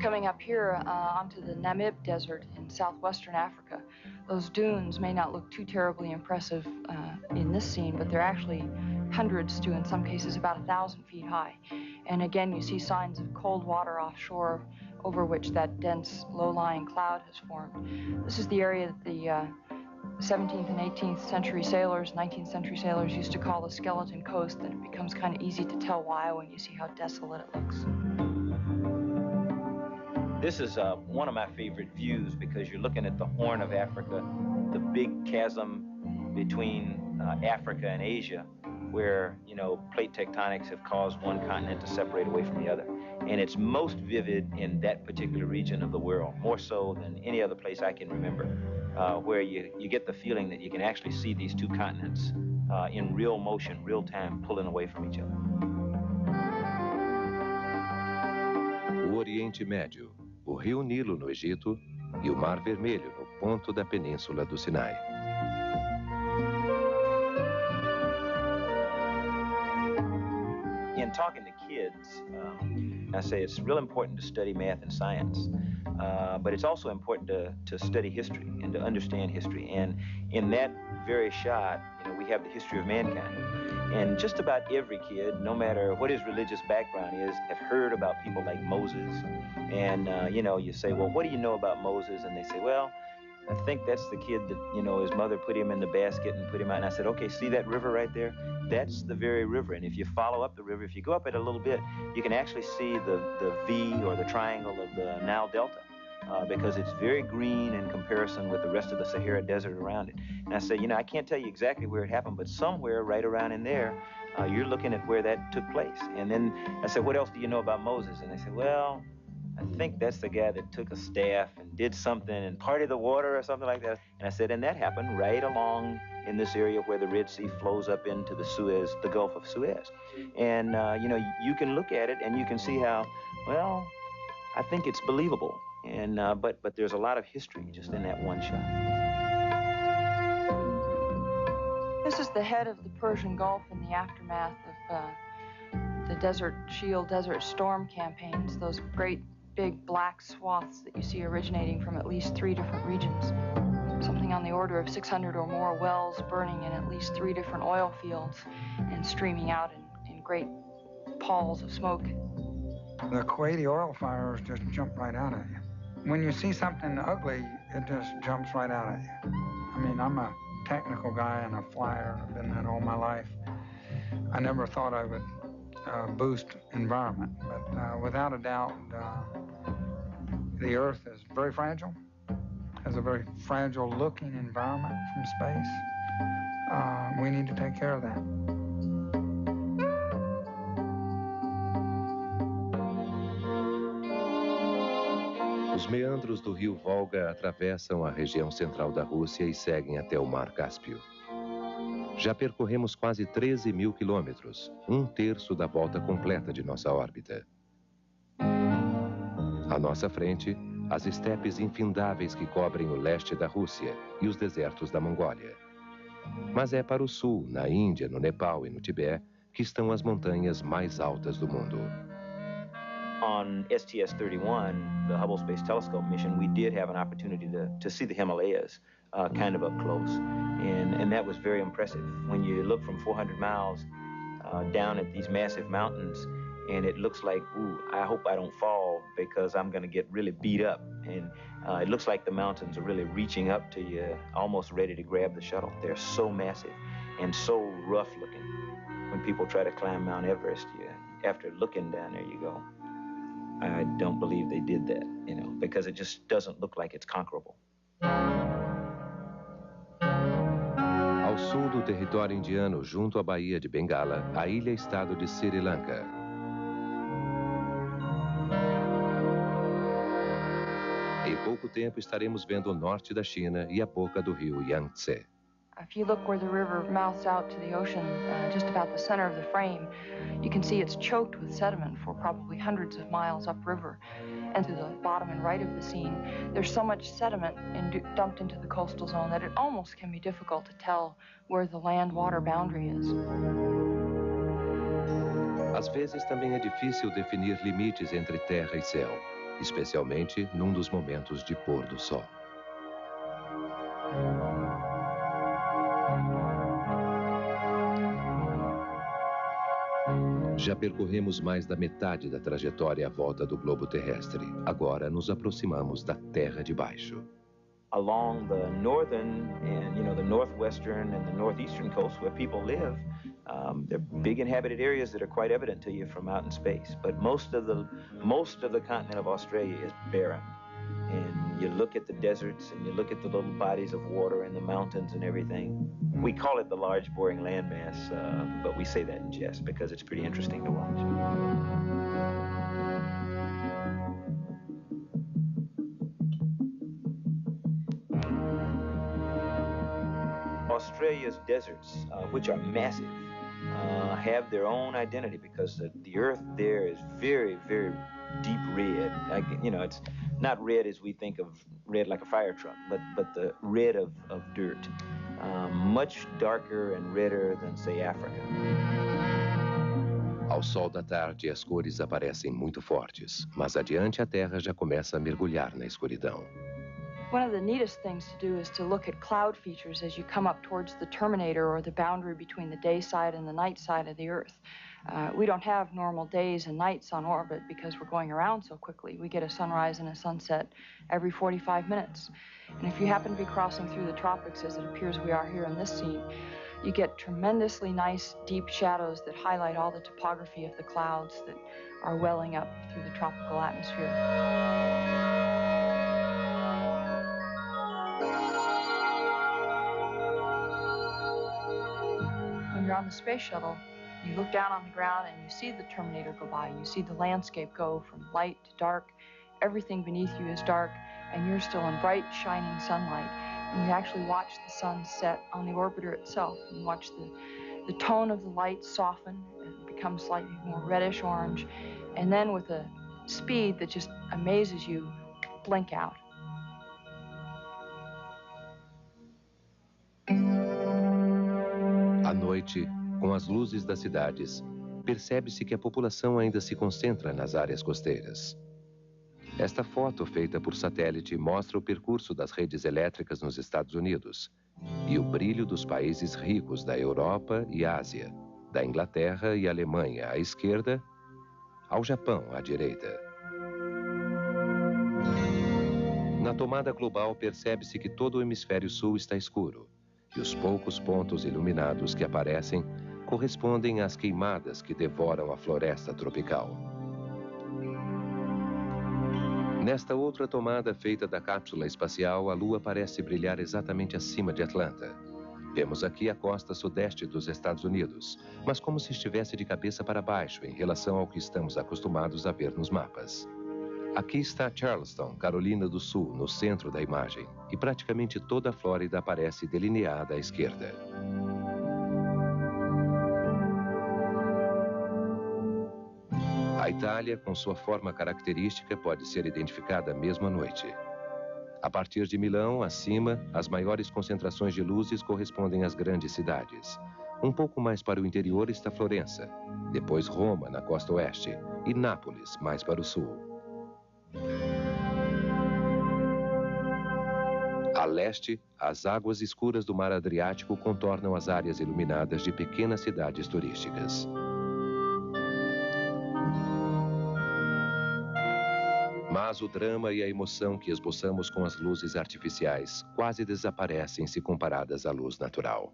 Coming up here onto the Namib Desert in southwestern Africa, those dunes may not look too terribly impressive in this scene, but they're actually hundreds to, in some cases, about 1,000 feet high. And again, you see signs of cold water offshore over which that dense, low-lying cloud has formed. This is the area that the 17th and 18th century sailors, 19th century sailors used to call the Skeleton Coast, and it becomes kind of easy to tell why when you see how desolate it looks. This is one of my favorite views because you're looking at the Horn of Africa, the big chasm between Africa and Asia, where, you know, plate tectonics have caused one continent to separate away from the other. And it's most vivid in that particular region of the world, more so than any other place I can remember, where you get the feeling that you can actually see these two continents in real motion, real time, pulling away from each other. O Oriente Médio, o Rio Nilo no Egito e o Mar Vermelho no ponto da Península do Sinai. In talking to kids, I say it's real important to study math and science, but it's also important to study history and to understand history. And in that very shot, you know, we have the history of mankind. And just about every kid, no matter what his religious background is, have heard about people like Moses. And, you know, you say, well, what do you know about Moses? And they say, well, I think that's the kid that, you know, his mother put him in the basket and put him out. And I said, okay, see that river right there? That's the very river. And if you follow up the river, if you go up it a little bit, you can actually see the V or the triangle of the Nile Delta. Because it's very green in comparison with the rest of the Sahara Desert around it. And I say, you know, I can't tell you exactly where it happened, but somewhere right around in there, you're looking at where that took place. And then I said, what else do you know about Moses? And they said, well, I think that's the guy that took a staff and did something and parted the water or something like that. And I said, and that happened right along in this area where the Red Sea flows up into the Suez, the Gulf of Suez. And, you know, you can look at it and you can see how, well, I think it's believable. And, but there's a lot of history just in that one shot. This is the head of the Persian Gulf in the aftermath of the Desert Shield, Desert Storm campaigns, those great big black swaths that you see originating from at least 3 different regions. Something on the order of 600 or more wells burning in at least 3 different oil fields and streaming out in great palls of smoke. The Kuwaiti oil fires just jump right out at you. When you see something ugly, it just jumps right out at you. I mean, I'm a technical guy and a flyer. I've been that all my life. I never thought I would boost environment, but without a doubt, the Earth is very fragile, has a very fragile-looking environment from space. We need to take care of that. Os meandros do rio Volga atravessam a região central da Rússia e seguem até o Mar Cáspio. Já percorremos quase 13 mil quilômetros, 1/3 da volta completa de nossa órbita. À nossa frente, as estepes infindáveis que cobrem o leste da Rússia e os desertos da Mongólia. Mas é para o sul, na Índia, no Nepal e no Tibete, que estão as montanhas mais altas do mundo. On STS-31, the Hubble Space Telescope mission, we did have an opportunity to see the Himalayas kind of up close. And that was very impressive. When you look from 400 miles down at these massive mountains, and it looks like, ooh, I hope I don't fall because I'm going to get really beat up. And it looks like the mountains are really reaching up to you, almost ready to grab the shuttle. They're so massive and so rough looking. When people try to climb Mount Everest, after looking down there, you go, I don't believe they did that, you know, because it just doesn't look like it's conquerable. Ao sul do território indiano, junto à Baía de Bengala, a ilha-estado de Sri Lanka. Em pouco tempo estaremos vendo o norte da China e a boca do rio Yangtze. If you look where the river mouths out to the ocean, just about the center of the frame, you can see it's choked with sediment for probably hundreds of miles upriver. And to the bottom and right of the scene, there's so much sediment dumped into the coastal zone that it almost can be difficult to tell where the land-water boundary is. Às vezes também é difícil definir limites entre terra e céu. especialmente num dos momentos de pôr do sol. Já percorremos mais da metade da trajetória à volta do globo terrestre. Agora nos aproximamos da Terra de Baixo. Along the northern and the northwestern and the northeastern coast where people live, there are big inhabited areas that are quite evident to you from out in space. But most of the continent of Australia is barren. And you look at the deserts and you look at the little bodies of water and the mountains and everything. We call it the large boring landmass, but we say that in jest because it's pretty interesting to watch. Australia's deserts, which are massive, have their own identity because the earth there is very, very deep red. It's not red as we think of red like a fire truck, but the red of dirt. Much darker and redder than, say, Africa. Ao sol da tarde, as cores aparecem muito fortes, mas adiante a Terra já começa a mergulhar na escuridão. One of the neatest things to do is to look at cloud features as you come up towards the terminator or the boundary between the day side and the night side of the Earth. We don't have normal days and nights on orbit because we're going around so quickly. We get a sunrise and a sunset every 45 minutes. And if you happen to be crossing through the tropics, as it appears we are here in this scene, you get tremendously nice deep shadows that highlight all the topography of the clouds that are welling up through the tropical atmosphere. When you're on the space shuttle, you look down on the ground and you see the Terminator go by. You see the landscape go from light to dark. Everything beneath you is dark, and you're still in bright, shining sunlight. And you actually watch the sun set on the orbiter itself. And you watch the tone of the light soften and become slightly more reddish orange. And then with a speed that just amazes you, blink out. À noite, com as luzes das cidades, percebe-se que a população ainda se concentra nas áreas costeiras. Esta foto, feita por satélite, mostra o percurso das redes elétricas nos Estados Unidos e o brilho dos países ricos da Europa e Ásia, da Inglaterra e Alemanha à esquerda, ao Japão à direita. Na tomada global, percebe-se que todo o hemisfério sul está escuro e os poucos pontos iluminados que aparecem correspondem às queimadas que devoram a floresta tropical. Nesta outra tomada feita da cápsula espacial, a Lua parece brilhar exatamente acima de Atlanta. Vemos aqui a costa sudeste dos Estados Unidos, mas como se estivesse de cabeça para baixo em relação ao que estamos acostumados a ver nos mapas. Aqui está Charleston, Carolina do Sul, no centro da imagem, e praticamente toda a Flórida aparece delineada à esquerda. A Itália, com sua forma característica, pode ser identificada mesmo à noite. A partir de Milão, acima, as maiores concentrações de luzes correspondem às grandes cidades. Um pouco mais para o interior está Florença, depois Roma, na costa oeste, e Nápoles, mais para o sul. A leste, as águas escuras do mar Adriático contornam as áreas iluminadas de pequenas cidades turísticas. Mas o drama e a emoção que esboçamos com as luzes artificiais quase desaparecem se comparadas à luz natural.